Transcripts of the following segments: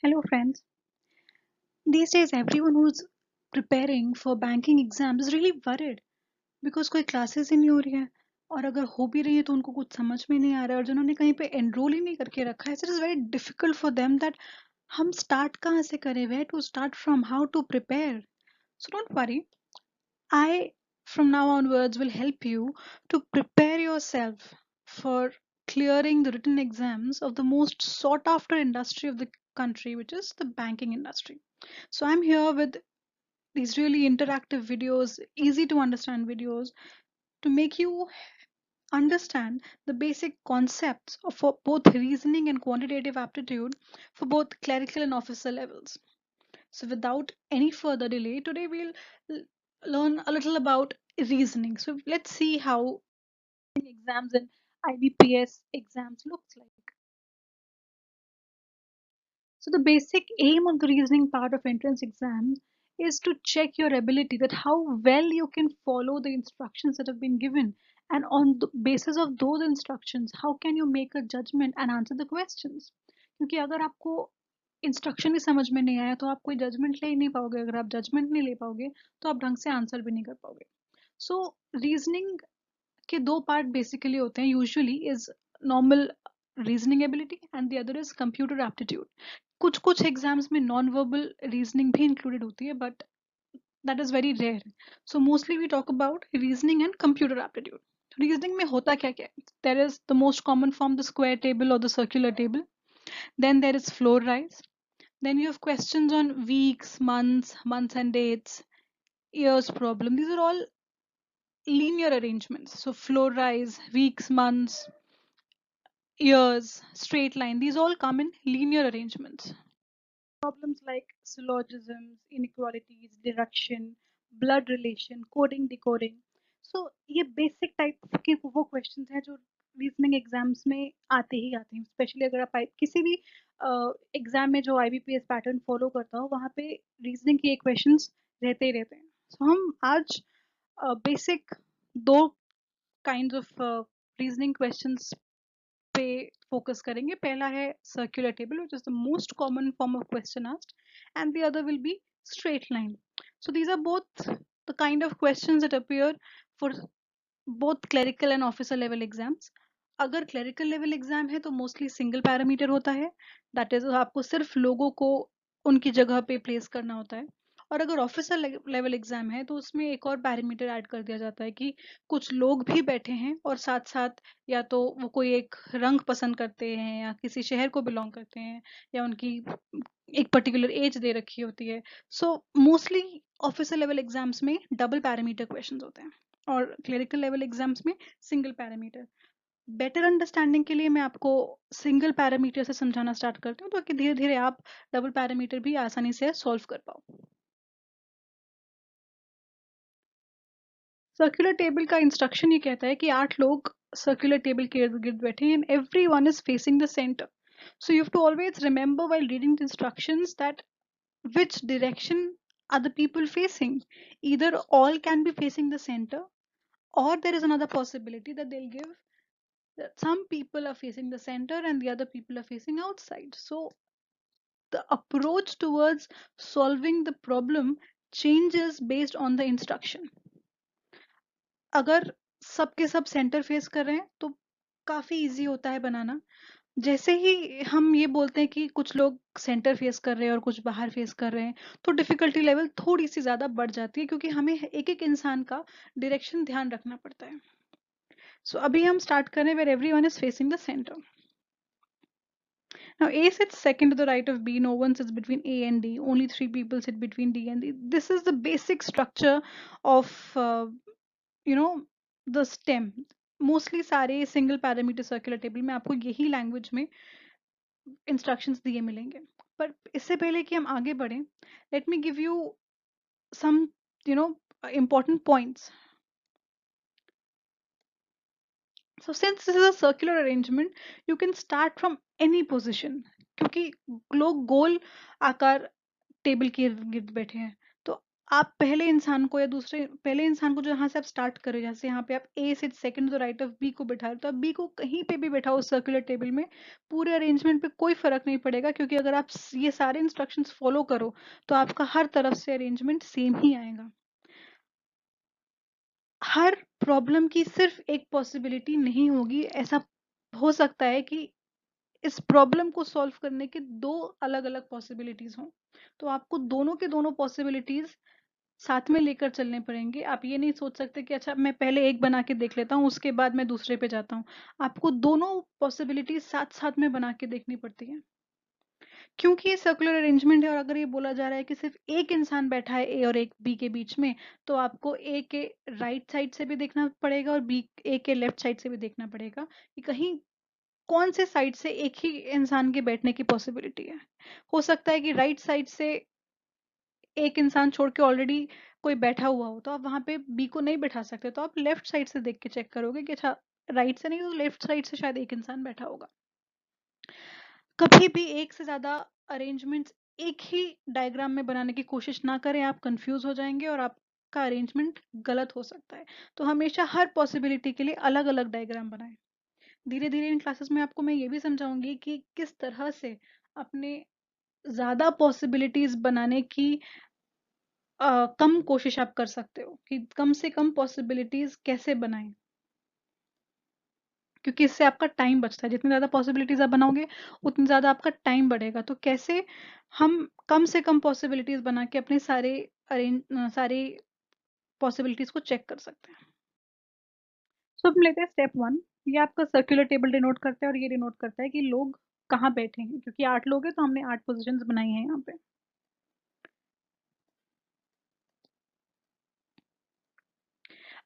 Hello, friends. These days, everyone who's preparing for banking exams is really worried because कोई classes ही नहीं हो रही है और अगर हो भी रही है तो उनको कुछ समझ में नहीं आ रहा है और जिन्होंने कहीं पे enroll ही नहीं करके रखा है, so it is very difficult for them that हम start कहाँ से करें, where to start from, how to prepare. So don't worry, I from now onwards will help you to prepare yourself for clearing the written exams of the most sought after industry of the country, which is the banking industry. So I'm here with these really interactive videos, easy to understand videos to make you understand the basic concepts of for both reasoning and quantitative aptitude for both clerical and officer levels. So without any further delay, today we'll l- learn a little about reasoning. So let's see how exams and IBPS exams looks like. So the basic aim of the reasoning part of entrance exam is to check your ability that how well you can follow the instructions that have been given, and on the basis of those instructions how can you make a judgment and answer the questions. क्योंकि अगर आपको instruction ही समझ में नहीं आया तो आप कोई जजमेंट ले ही नहीं पाओगे, अगर आप जजमेंट नहीं ले पाओगे तो आप ढंग से आंसर भी नहीं कर पाओगे. सो रीजनिंग के दो पार्ट बेसिकली होते हैं usually, is normal reasoning ability and the other is computer aptitude. कुछ कुछ एग्जाम्स में नॉन वर्बल रीजनिंग भी इंक्लूडेड होती है but that is very rare. So mostly we talk about reasoning and computer aptitude. Reasoning में होता क्या क्या है? There is the most common form, the square table और the circular table. Then there is floor rise. Then you have questions on weeks, months and dates, years problem. These are all linear arrangements. So floor rise, weeks, months, years, straight line. These all come in linear arrangements. Problems like syllogisms, inequalities, deduction, blood relation, coding, decoding. So ये basic type के वो questions हैं जो reasoning exams में आते ही आते हैं. Specially अगर आप किसी भी एग्जाम में जो आईबीपीएस पैटर्न फॉलो करता हो वहाँ पे रीजनिंग के क्वेश्चंस रहते ही रहते हैं. सो हम आज बेसिक दो काइंड ऑफ रीजनिंग क्वेश्चंस पे फोकस करेंगे. पहला है circular table which is the most common form of question asked and the other will be straight line. So these are both the kind of questions that appear for both clerical and officer level exams. अगर clerical level exam है तो mostly single parameter होता है, that is आपको सिर्फ लोगों को उनकी जगह पे प्लेस करना होता है. और अगर ऑफिसर लेवल एग्जाम है तो उसमें एक और पैरामीटर ऐड कर दिया जाता है कि कुछ लोग भी बैठे हैं और साथ साथ या तो वो कोई एक रंग पसंद करते हैं या किसी शहर को बिलोंग करते हैं या उनकी एक पर्टिकुलर एज दे रखी होती है. So mostly officer level exams में डबल पैरामीटर क्वेश्चंस होते हैं और क्लरिकल लेवल एग्जाम्स में सिंगल पैरामीटर. बेटर अंडरस्टैंडिंग के लिए मैं आपको सिंगल पैरामीटर से समझाना स्टार्ट करती हूँ ताकि धीरे धीरे आप डबल पैरामीटर भी आसानी से सॉल्व कर पाओ. सर्कुलर टेबल का इंस्ट्रक्शन ये कहता है कि 8 लोग सर्कुलर टेबल के इर्द गिर्द बैठे हैं and every one is facing the centre. So you have to always remember while reading the instructions that which direction are the people facing. Either all can be facing the center or there is another possibility that they'll give that some people are facing the center and the other people are facing outside. So the approach towards solving the problem changes based on the instruction. अगर सबके sub centre face कर रहे हैं तो काफी easy होता है बनाना. जैसे ही हम ये बोलते हैं कि कुछ लोग सेंटर फेस कर रहे हैं और कुछ बाहर फेस कर रहे हैं तो डिफिकल्टी लेवल थोड़ी सी ज्यादा बढ़ जाती है क्योंकि हमें एक एक इंसान का डायरेक्शन ध्यान रखना पड़ता है. सो अभी हम स्टार्ट करें where everyone is facing the centre. Now A sits second to the right of B. No one sits between A and D. Only three people sit between D and D. This is the basic structure of you know the STEM. Mostly सारे single parameter circular table में आपको यही language में instructions दिए मिलेंगे. पर इससे पहले कि हम आगे बढ़ें, let me give you some you know important points. So since this is a circular arrangement, you can start from any position. क्योंकि लोग गोल आकार टेबल के इर्द गिर्द बैठे हैं तो आप पहले इंसान को जहाँ से आप स्टार्ट कर रहे हो, जैसे यहाँ पे आप ए से second to the right of B को बैठा रहे हो, तो आप बी को कहीं पे भी बैठाओ सर्कुलर टेबल में, पूरे अरेंजमेंट पे कोई फर्क नहीं पड़ेगा, क्योंकि अगर आप ये सारे इंस्ट्रक्शंस फॉलो करो तो आपका हर तरफ से अरेंजमेंट सेम ही आएगा। हर प्रॉब्लम की सिर्फ एक पॉसिबिलिटी नहीं होगी, ऐसा हो सकता है कि इस प्रॉब्लम को सॉल्व करने के दो अलग अलग पॉसिबिलिटीज हों, तो आपको दोनों के दोनों पॉसिबिलिटीज साथ में लेकर चलने पड़ेंगे। आप ये नहीं सोच सकते कि अच्छा मैं पहले एक बना के देख लेता हूँ उसके बाद मैं दूसरे पे जाता हूँ। आपको दोनों पॉसिबिलिटीज साथ साथ में बना के देखनी पड़ती है, क्योंकि ये सर्कुलर अरेंजमेंट है। और अगर ये बोला जा रहा है कि सिर्फ एक इंसान बैठा है ए और एक बी के बीच में, तो आपको ए के राइट साइड से भी देखना पड़ेगा और बी ए के लेफ्ट साइड से भी देखना पड़ेगा कि कहीं कौन से साइड से एक ही इंसान के बैठने की पॉसिबिलिटी है। हो सकता है कि राइट साइड से एक इंसान छोड़ के ऑलरेडी कोई बैठा हुआ हो, तो आप वहां पे बी को नहीं बैठा सकते, तो आप लेफ्ट साइड से देख के चेक करोगे कि अच्छा राइट से नहीं तो लेफ्ट साइड से शायद एक इंसान बैठा होगा। कभी भी एक से ज्यादा अरेंजमेंट्स एक ही डायग्राम में बनाने की कोशिश ना करें, आप कंफ्यूज हो जाएंगे और आपका अरेंजमेंट गलत हो सकता है। तो हमेशा हर पॉसिबिलिटी के लिए अलग अलग डायग्राम बनाएं। धीरे धीरे इन क्लासेस में आपको मैं ये भी समझाऊंगी कि किस तरह से अपने ज्यादा पॉसिबिलिटीज बनाने की कम कोशिश आप कर सकते हो, कि कम से कम पॉसिबिलिटीज कैसे बनाएं, क्योंकि इससे आपका टाइम बचता है। जितनी ज़्यादा पॉसिबिलिटीज़ आप बनाओगे उतनी ज़्यादा आपका टाइम बढ़ेगा। तो कैसे हम कम से कम पॉसिबिलिटीज़ बना के अपने सारे पॉसिबिलिटीज़ को चेक कर सकते हैं। सो अब लेते हैं स्टेप वन। ये आपका सर्कुलर टेबल डिनोट करता है और ये डिनोट करता है कि लोग कहाँ बैठे हैं, क्योंकि 8 लोग हैं तो हमने 8 पोजिशंस बनाई हैं यहाँ पे।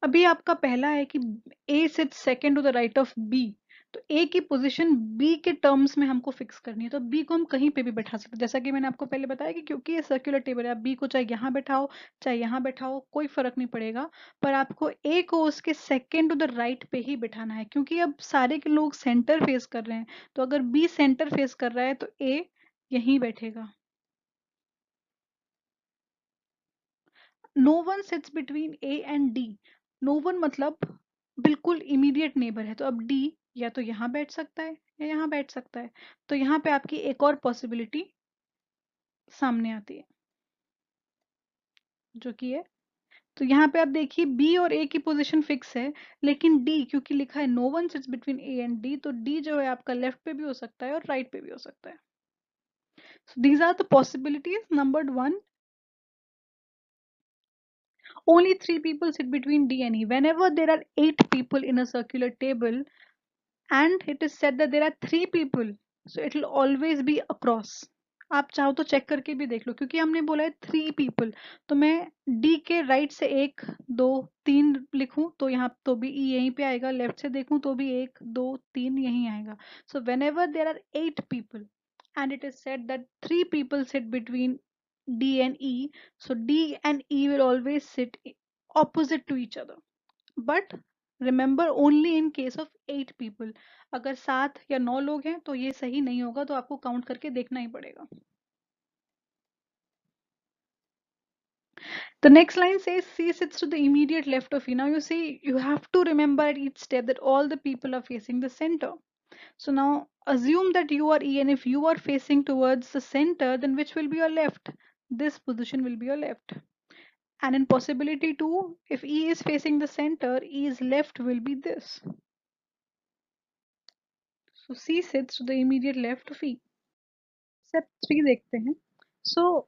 अभी आपका पहला है कि A sit second to the right of B, तो ए की पोजीशन बी के टर्म्स में हमको फिक्स करनी है। तो बी को हम कहीं पे भी बैठा सकते हैं, जैसा कि मैंने आपको पहले बताया कि क्योंकि ये सर्कुलर टेबल है, आप बी को चाहे यहाँ बैठाओ चाहे यहाँ बैठाओ कोई फर्क नहीं पड़ेगा, पर आपको ए को उसके सेकंड टू द राइट पे ही बैठाना है, क्योंकि अब सारे के लोग सेंटर फेस कर रहे हैं। तो अगर बी सेंटर फेस कर रहा है तो ए यहीं बैठेगा। No one sits between A and D. No one मतलब बिल्कुल इमीडिएट नेबर है, तो अब डी या तो यहाँ बैठ सकता है या यहाँ बैठ सकता है। तो यहाँ पे आपकी एक और पॉसिबिलिटी सामने आती है, जो कि है, तो यहाँ पे आप देखिए बी और ए की पोजीशन फिक्स है, लेकिन डी क्योंकि लिखा है no one sits between A and D, तो डी जो है आपका लेफ्ट पे भी हो सकता है और राइट पे भी हो सकता है। So these are the possibilities. Numbered one, only three people sit between D and E. Whenever there are 8 people in a circular table, and it is said that there are 3 people, so it will always be across. आप चाहो तो check करके भी देख लो, क्योंकि हमने बोला है 3 people, तो मैं डी के राइट से 1 2 3 लिखूं तो यहाँ तो भी ई यहीं पे आएगा, लेफ्ट से देखूं तो भी 1 2 3 यहीं आएगा। So whenever there are 8 people and it is said that 3 people sit between D and E, so D and E will always sit opposite to each other. But remember only in case of 8 people। अगर 7 या 9 लोग हैं तो ये सही नहीं होगा, तो आपको काउंट करके देखना ही पड़ेगा। The next line says C sits to the immediate left of E. Now you see, you have to remember at each step that all the people are facing the center. So now assume that you are E, and if you are facing towards the center, then which will be your left? This position will be your left. And in possibility 2, if E is facing the center, E's left will be this. So C sits to the immediate left of E. Step 3 देखते हैं. So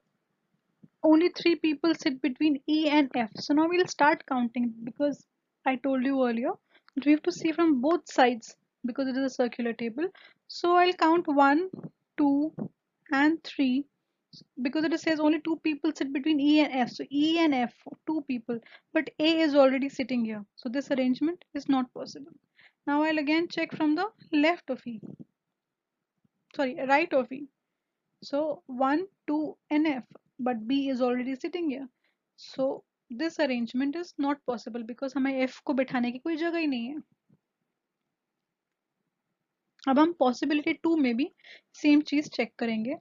only 3 people sit between E and F. So now we'll start counting, because I told you earlier that we have to see from both sides, because it is a circular table. So I'll count 1, 2, and 3, because it says only 2 people sit between E and F. So E and F, 2 people, but A is already sitting here. So this arrangement is not possible. Now I'll again check from the left of E, sorry, right of E. So 1, 2, and F, but B is already sitting here. So this arrangement is not possible, because हमें F को बिठाने की कोई जगह ही नहीं है। अब हम possibility 2 में भी सेम चीज चेक करेंगे।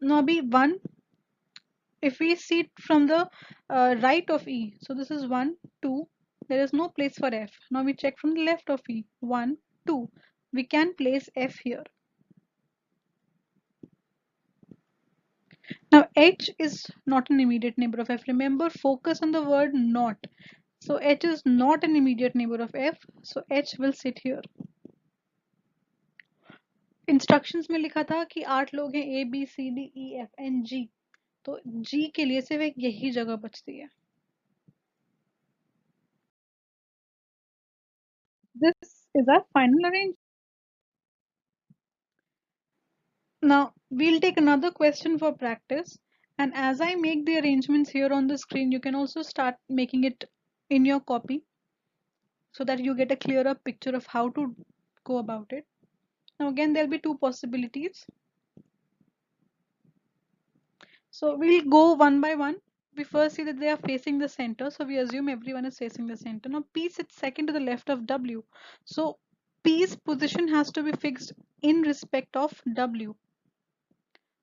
नो अभी 1 if we see from the right of E, so this is 1, 2, there is no place for F. Now we check from the left of E, 1, 2, we can place F here. Now H is not an immediate neighbor of F. Remember, focus on the word not. So H is not an immediate neighbor of F, so H will sit here. Instructions में लिखा था कि 8 लोग हैं, A B C D E F and G, तो G के लिए सिर्फ एक यही जगह बचती है. This is our final arrangement. Now we'll take another question for practice, and as I make the arrangements here on the screen, you can also start making it in your copy so that you get a clearer picture of how to go about it. Now again, there'll be two possibilities. So we'll go one by one. We first see that they are facing the center, so we assume everyone is facing the center. Now P sits second to the left of W, so P's position has to be fixed in respect of W.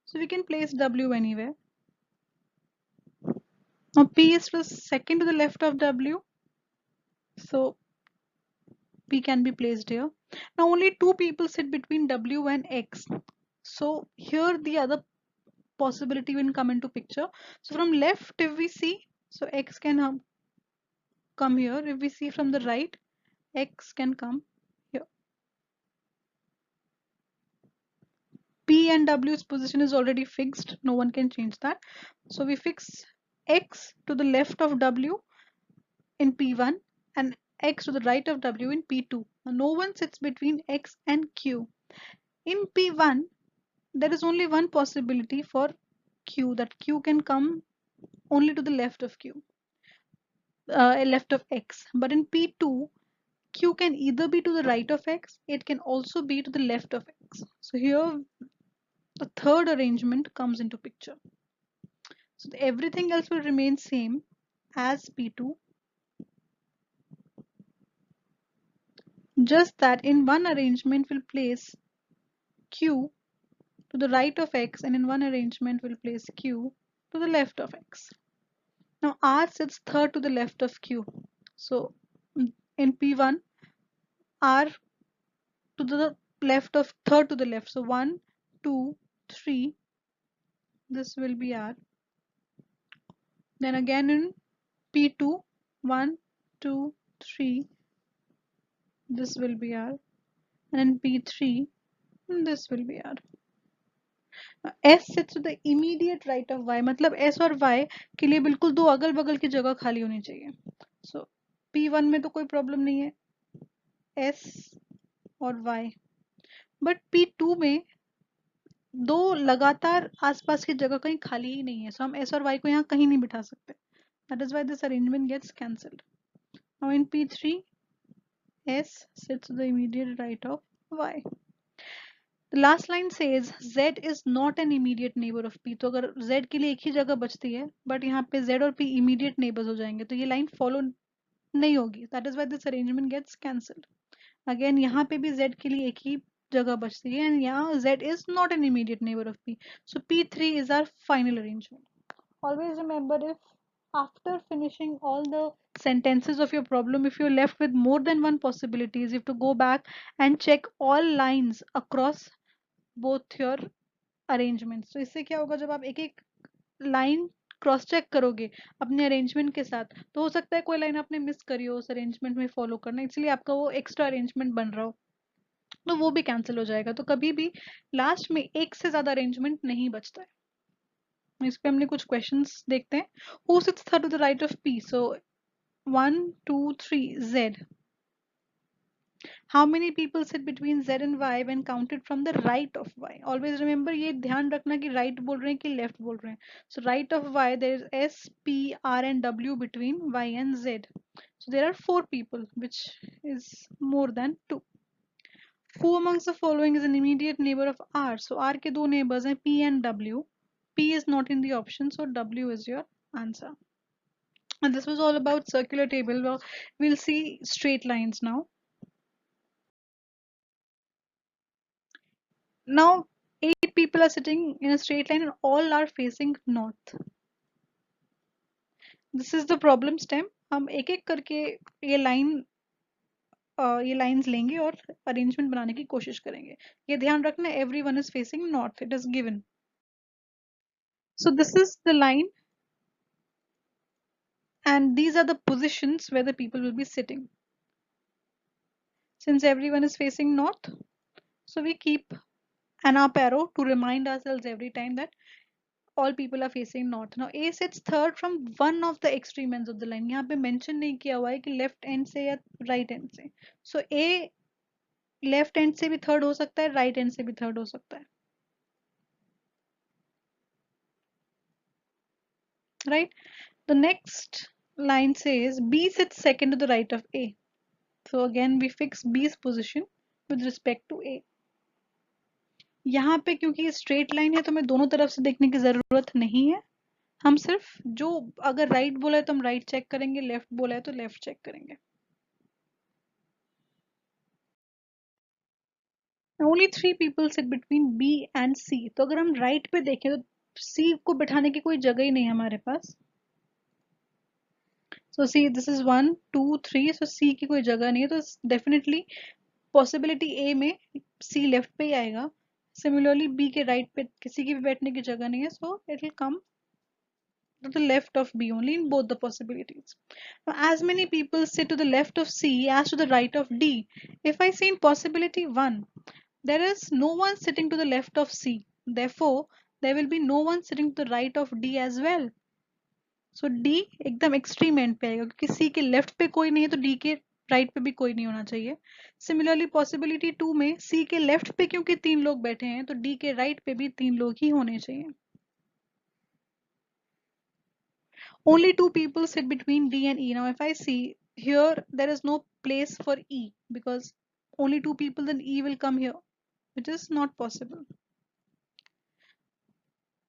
So we can place W anywhere. Now P is second to the left of W, so P can be placed here. Now only two people sit between W and X, so here the other possibility will come into picture. So from left, if we see, so X can come here. If we see from the right, X can come here. P and W's position is already fixed, no one can change that. So we fix X to the left of W in P1 and X to the right of W in P2. Now, no one sits between X and Q. In P1, there is only one possibility for Q, that Q can come only to the left of Q, left of X. But in P2, Q can either be to the right of X, it can also be to the left of X. So here the third arrangement comes into picture. So everything else will remain same as P2, just that in one arrangement we'll place Q to the right of X, and in one arrangement we'll place Q to the left of X. Now R sits third to the left of Q. So in P1, R to the left of third to the left. So 1, 2, 3, this will be R. Then again in P2, 1, 2, 3, this will be R. And in P3, this will be R. S sits to the immediate right of Y, मतलब S और Y के लिए बिल्कुल दो अगल बगल की जगह खाली होनी चाहिए. So P1 में तो कोई प्रॉब्लम नहीं है, S और Y, बट P2 में दो लगातार आसपास की जगह कहीं खाली ही नहीं है, so हम S और Y को यहाँ कहीं नहीं बिठा सकते. That is why this arrangement gets cancelled. Now in P3, S sits to the immediate right of Y. The last line says Z is not an immediate neighbor of P. तो अगर Z के लिए एक ही जगह बचती है, but यहाँ पे Z और P immediate neighbors हो जाएंगे, तो ये line follow नहीं होगी. That is why this arrangement gets cancelled. Again यहाँ पे भी Z के लिए एक ही जगह बचती है, and यहाँ Z is not an immediate neighbor of P. So P3 is our final arrangement. Always remember, if after finishing all the sentences of your problem, if you're left with more than one possibilities, you have to go back and check all lines across both your arrangements. तो इससे क्या होगा, जब आप एक एक line cross check करोगे अपने अरेंजमेंट के साथ, तो हो सकता है कोई लाइन आपने मिस करी हो उस अरेंजमेंट में फॉलो करना, इसलिए आपका वो एक्स्ट्रा अरेंजमेंट बन रहा हो, तो वो भी कैंसिल हो जाएगा. तो कभी भी लास्ट में एक से ज्यादा अरेंजमेंट नहीं बचता है. इस पे हमने कुछ क्वेश्चंस देखते हैं. Who sits third to the right of P? So 1, 2, 3, Z. How many people sit between Z and Y when counted from the right of Y? Always remember, ये ध्यान रखना कि right बोल रहे हैं कि left बोल रहे हैं. So right of Y, there is S, P, R and W between Y and Z. So there are 4 people, which is more than 2. Who amongst the following is an immediate neighbor of R? So R के दो neighbors हैं P and W. P is not in the option, so W is your answer. And this was all about circular table. Well, we'll see straight lines now. Now 8 people are sitting in a straight line and all are facing north. This is the problem stem. हम एक एक करके ये line ये lines लेंगे और arrangement बनाने की कोशिश करेंगे. ये ध्यान रखना, every one is facing north, it is given. So this is the line, and these are the positions where the people will be sitting. Since everyone is facing north, so we keep an up arrow to remind ourselves every time that all people are facing north. Now A sits third from one of the extreme ends of the line. यहाँ पे mention नहीं किया हुआ है कि left end से या right end से. So A left end से भी third हो सकता है, right end से भी third हो सकता है. Right? The next line says B sits second to the right of A. So again we fix B's position with respect to A. यहाँ पे क्योंकि स्ट्रेट लाइन है तो हमें दोनों तरफ से देखने की जरूरत नहीं है. हम सिर्फ जो अगर राइट बोला है तो हम राइट चेक करेंगे, लेफ्ट बोला है तो लेफ्ट चेक करेंगे. Only 3 people sit between B and C. तो अगर हम राइट पे देखें तो सी को बिठाने की कोई जगह ही नहीं है हमारे पास. सो सी, दिस इज 1 2 3. सो सी की कोई जगह नहीं है, तो डेफिनेटली पॉसिबिलिटी ए में सी लेफ्ट पे ही आएगा. सिमिलरली बी के राइट पे किसी की भी बैठने की जगह नहीं है, so it will come to the left of B only in both the possibilities. Now, as many people sit to the left of C as to the right of D. If I say in possibility 1, there is no one sitting to the left of C. Therefore, there will be no one sitting to the right of D as well. So D एकदम extreme end पे आएगा क्योंकि C के left पे कोई नहीं है तो D के right पे भी कोई नहीं होना चाहिए. Similarly, possibility 2 में C के left पे क्योंकि 3 लोग बैठे हैं तो D के right पे भी 3 लोग ही होने चाहिए. Only two people sit between D and E. Now, if I see here, there is no place for E because only two people, then E will come here, which is not possible.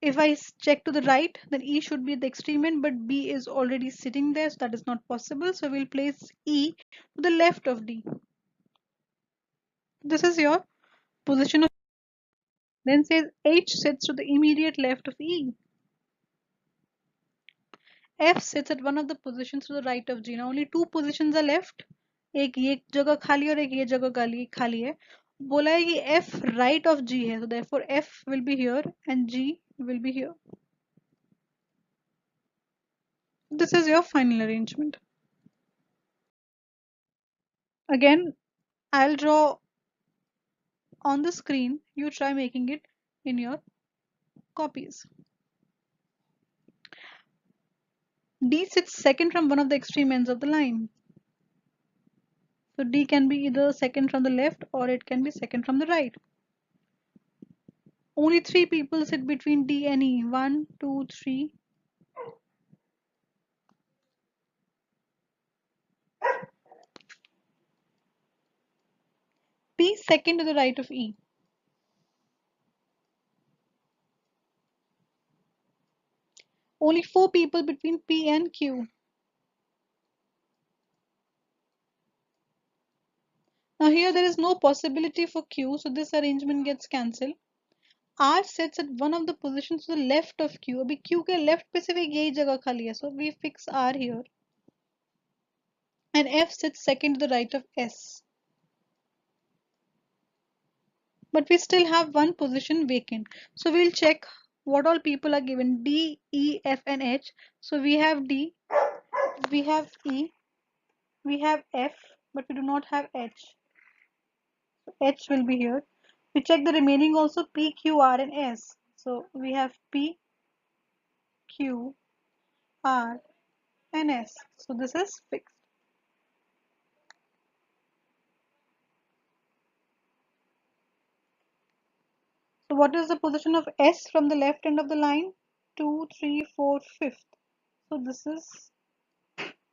If I check to the right, then E should be at the extreme end, but B is already sitting there, so that is not possible. So we'll place E to the left of D. This is your position of. Then says H sits to the immediate left of E. F sits at one of the positions to the right of G. Now only two positions are left. एक ये जगह खाली और एक ये जगह खाली खाली है. बोला है कि F right of G है, so therefore F will be here and G will be here. This is your final arrangement. Again, I'll draw on the screen. You try making it in your copies. D sits second from one of the extreme ends of the line. So D can be either second from the left or it can be second from the right. Only 3 people sit between D and E. 1, 2, 3. P second to the right of E. Only 4 people between P and Q. Now here there is no possibility for Q, so this arrangement gets cancelled. R sits at one of the positions to the left of Q. अभी Q के left पे सिर्फ एक यही जगह खाली है, so we fix R here. And F sits second to the right of S. But we still have one position vacant. So we'll check what all people are given. D, E, F and H. So we have D, we have E, we have F, but we do not have H. So H will be here. We check the remaining also P, Q, R and S. So we have P, Q, R and S. So this is fixed. So what is the position of S from the left end of the line? 2, 3, 4, 5th. So this is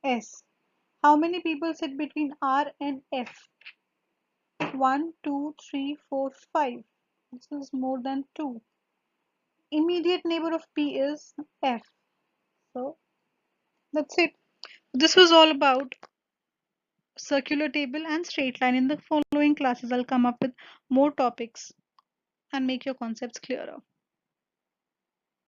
S. How many people sit between R and F? 1, 2, 3, 4, 5. This is more than 2. Immediate neighbor of P is F. So that's it. This was all about circular table and straight line. In the following classes, I'll come up with more topics and make your concepts clearer.